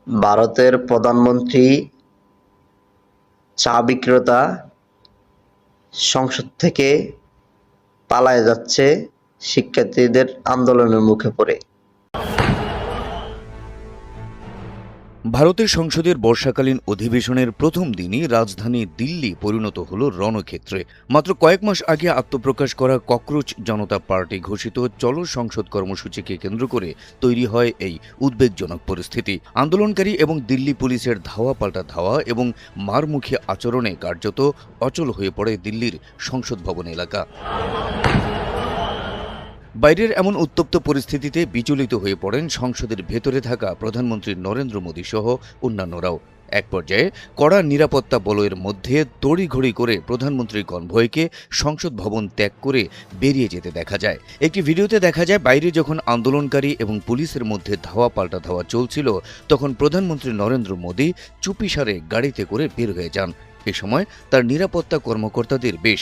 ভারতের প্রধানমন্ত্রী চা বিক্রেতা সংসদ থেকে পালায়ে যাচ্ছে শিক্ষার্থীদের আন্দোলনের মুখে পড়ে। ভারতের সংসদের বর্ষাকালীন অধিবেশনের প্রথম দিনই রাজধানী দিল্লি পরিণত হল রণক্ষেত্রে। মাত্র কয়েক মাস আগে আত্মপ্রকাশ করা ককরোচ জনতা পার্টি ঘোষিত চলো সংসদ কর্মসূচিকে কেন্দ্র করে তৈরি হয় এই উদ্বেগজনক পরিস্থিতি। আন্দোলনকারী এবং দিল্লি পুলিশের ধাওয়া পাল্টা ধাওয়া এবং মারমুখী আচরণে কার্যত অচল হয়ে পড়ে দিল্লির সংসদ ভবন এলাকা। বাইরের এমন উত্তপ্ত পরিস্থিতিতে বিচলিত হয়ে পড়েন সংসদের ভেতরে থাকা প্রধানমন্ত্রী নরেন্দ্র মোদী সহ অন্যান্যরাও। এক পর্যায়ে কড়া নিরাপত্তা বলয়ের মধ্যে তড়িঘড়ি করে প্রধানমন্ত্রীর কনভয়কে সংসদ ভবন ত্যাগ করে বেরিয়ে যেতে দেখা যায়। একটি ভিডিওতে দেখা যায় বাইরে যখন আন্দোলনকারী এবং পুলিশের মধ্যে ধাওয়া পাল্টা ধাওয়া চলছিল, তখন প্রধানমন্ত্রী নরেন্দ্র মোদী চুপিসারে গাড়িতে করে বের হয়ে যান। এ সময় তার নিরাপত্তা কর্মকর্তাদের বেশ